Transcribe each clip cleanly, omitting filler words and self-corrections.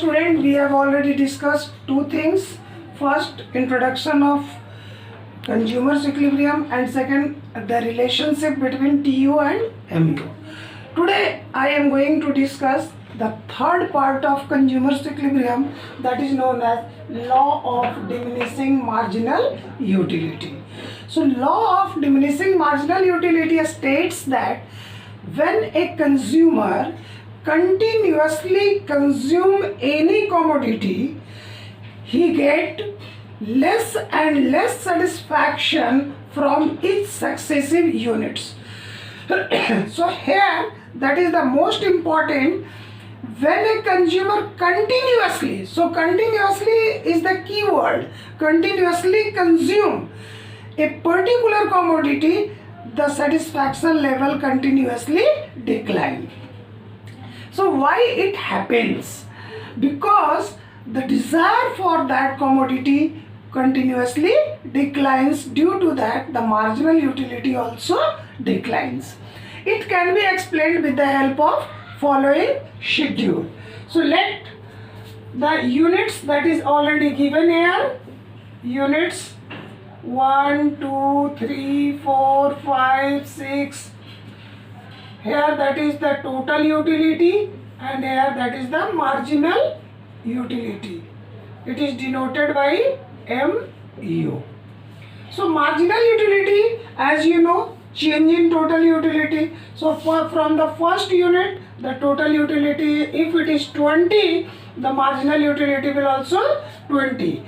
student, we have already discussed two things. First, introduction of consumer's equilibrium, and second, the relationship between TU and MU. Today, I am going to discuss the third part of consumer's equilibrium, that is known as law of diminishing marginal utility. So, law of diminishing marginal utility states that when a consumer continuously consume any commodity, he get less and less satisfaction from each successive units. So here, that is the most important. When a consumer continuously, so continuously is the key word, continuously consume a particular commodity, the satisfaction level continuously decline. So why it happens? Because the desire for that commodity continuously declines. Due to that, the marginal utility also declines. It can be explained with the help of following schedule. So let the units that is already given here, units 1, 2, 3, 4, 5, 6, here that is the total utility, and here that is the marginal utility. It is denoted by MU. So marginal utility, as you know, change in total utility. So from the first unit, the total utility, if it is 20, the marginal utility will also 20.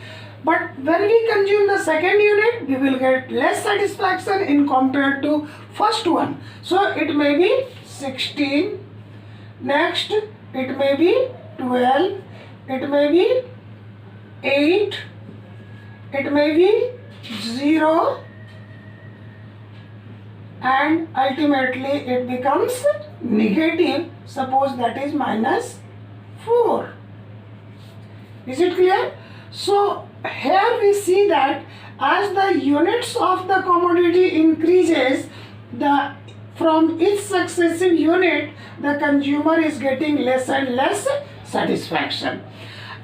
But when we consume the second unit, we will get less satisfaction in compared to first one. So it may be 16, next it may be 12, it may be 8, it may be 0, and ultimately it becomes negative. Suppose that is -4. Is it clear? So here we see that as the units of the commodity increases, from each successive unit, the consumer is getting less and less satisfaction.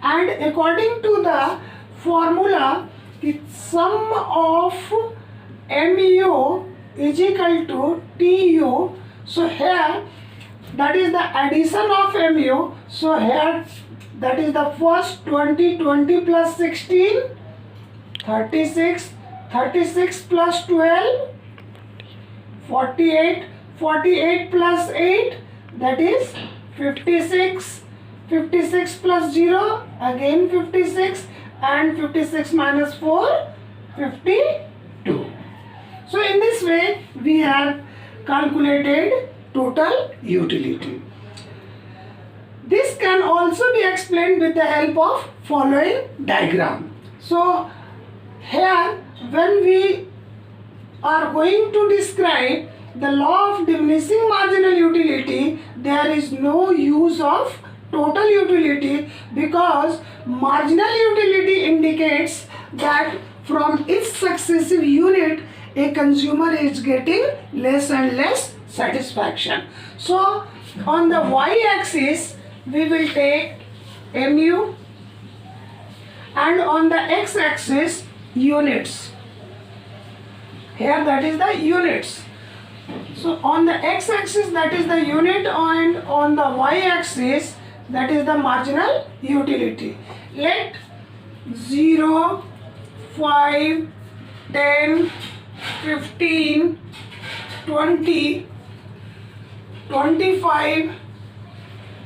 And according to the formula, the sum of MU is equal to TU. So here, that is the addition of MU. So here, that is the first 20, 20 plus 16, 36, 36 plus 12, 48, 48 plus 8, that is 56, 56 plus 0, again 56, and 56 minus 4, 52. So in this way, we have calculated total utility. This can also be explained with the help of following diagram. So here, when we are going to describe the law of diminishing marginal utility, there is no use of total utility, because marginal utility indicates that from each successive unit, a consumer is getting less and less satisfaction. So on the y-axis, we will take MU, and on the x-axis, units. Here that is the units. So on the x-axis, that is the unit, and on the y-axis, that is the marginal utility. Let 0, 5, 10, 15, 20, 25,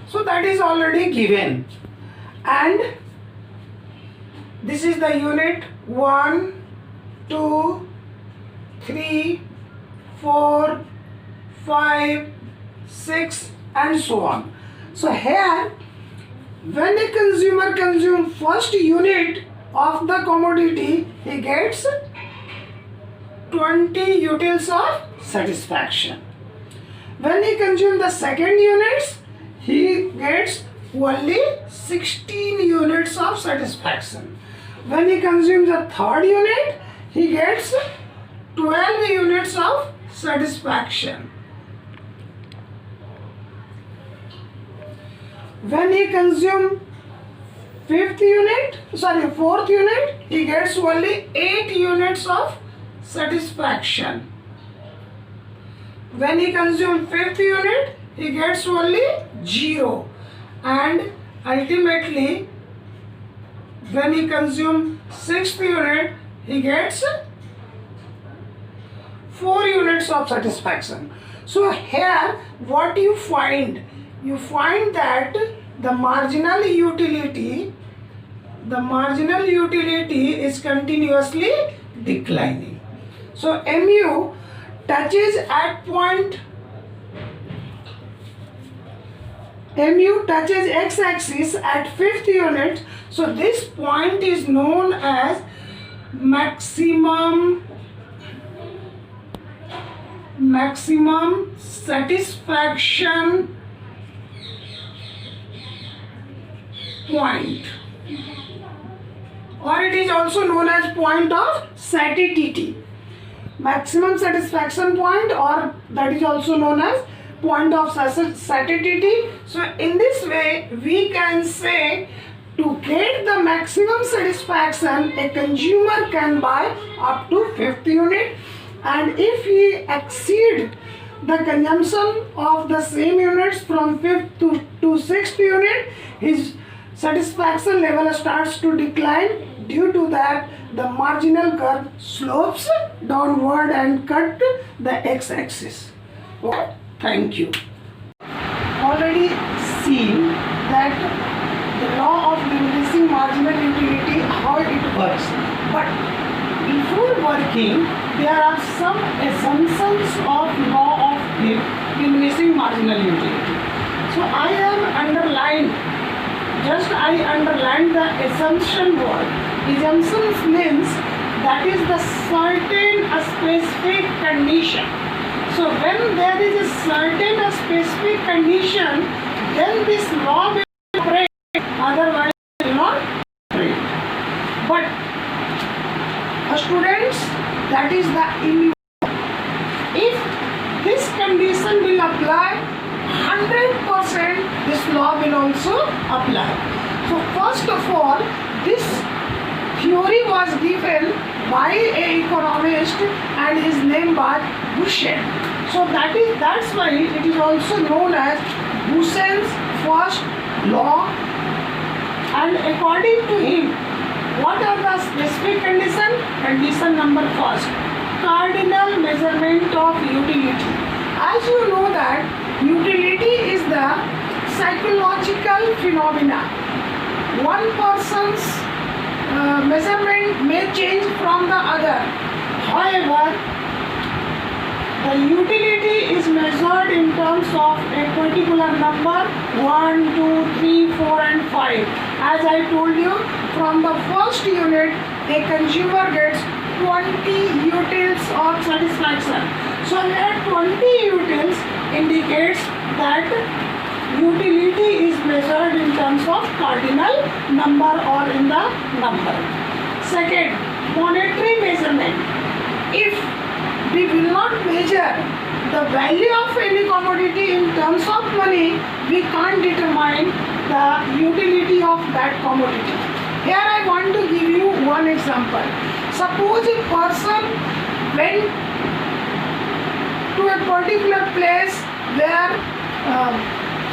so that is already given, and this is the unit 1, 2, 3, 4, 5, 6, and so on. So here, when a consumer consumes first unit of the commodity, he gets 20 utils of satisfaction. When he consumes the second units, he gets only 16 units of satisfaction. When he consumes the third unit, he gets 12 units of satisfaction. When he consumes fourth unit, he gets only 8 units of satisfaction. When he consumes fifth unit, he gets only 0. And ultimately, when he consumes sixth unit, he gets 4 units of satisfaction. So here, what you find? You find that the marginal utility is continuously declining. So mu touches x-axis at fifth unit. So this point is known as maximum satisfaction point, or it is also known as point of satiety. Maximum satisfaction point, or that is also known as point of satiety. So in this way, we can say to get the maximum satisfaction, a consumer can buy up to fifth unit, and if he exceed the consumption of the same units from fifth to sixth unit, his satisfaction level starts to decline. Due to that, the marginal curve slopes downward and cut the x-axis. Okay, thank you. Already seen that the law of diminishing marginal utility, how it works. But before working, there are some assumptions of law of diminishing marginal utility. So I underlined the assumption word. Assumptions means that is the certain specific condition. So when there is a certain specific condition, then this law will operate, otherwise it will not operate. But students, that is the if this condition will apply 100%, this law will also apply. So first of all, this theory was given by an economist and his name was Boussian. So that's why it is also known as Boussian's first law. And according to him, what are the specific conditions? Condition number first, cardinal measurement of utility. As you know that utility is the psychological phenomena. One person's measurement may change from the other. However, the utility is measured in terms of a particular number 1, 2, 3, 4 and 5. As I told you, from the first unit, a consumer gets 20 utils of satisfaction. So here 20 utils indicates that utility is measured in terms of cardinal number or in the number. Second, monetary measurement. If we will not measure the value of any commodity in terms of money, we can't determine the utility of that commodity. Here I want to give you one example. Suppose a person went to a particular place where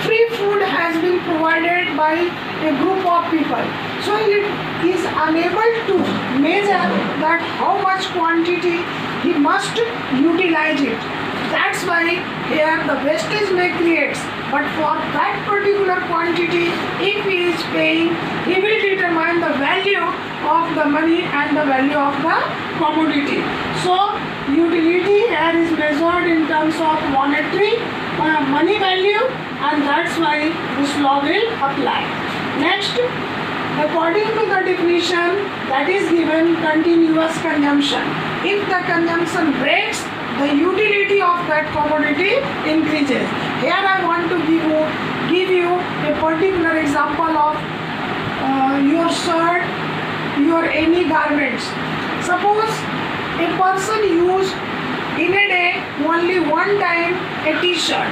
free food has been provided by a group of people. So he is unable to measure that how much quantity he must utilize it. That's why here the wastage may create. But for that particular quantity, if he is paying, he will determine the value of the money and the value of the commodity. So utility here is measured in terms of monetary money value, and that's why this law will apply. Next, according to the definition that is given, continuous consumption. If the consumption breaks, the utility of that commodity increases. Here I want to give you a particular example of your shirt, your any garments. Suppose a person used in a day only one time a t-shirt,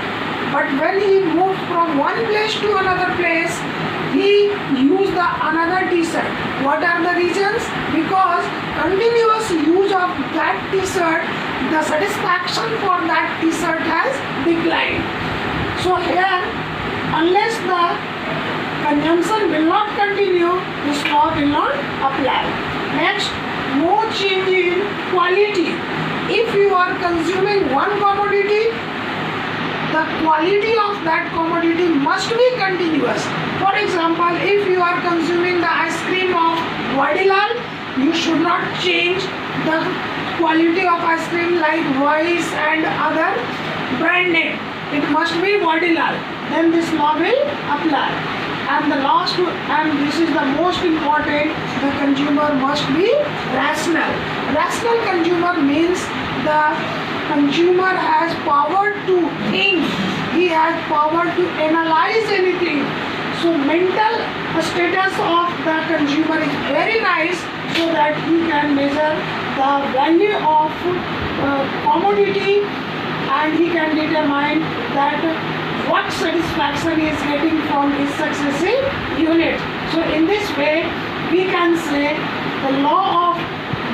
but when he moved from one place to another place, he used the another t-shirt. What are the reasons? Because continuous use of that t-shirt, the satisfaction for that t-shirt has declined. So here, unless the consumption will not continue, this law will not apply. Next, no change in quality. If you are consuming one commodity, the quality of that commodity must be continuous. For example, if you are consuming the ice cream of Vadilal, you should not change the quality of ice cream like Voice and other brand name. It must be Vadilal. Then this law will apply. And the last, and this is the most important, the consumer must be rational. Rational consumer means the consumer has power to think, he has power to analyze anything. So mental status of the consumer is very nice, so that he can measure the value of commodity, and he can determine that what satisfaction he is getting from his successive unit. So in this way, we can say the law of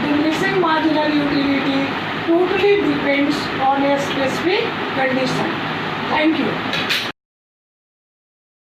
diminishing marginal utility totally depends on a specific condition. Thank you.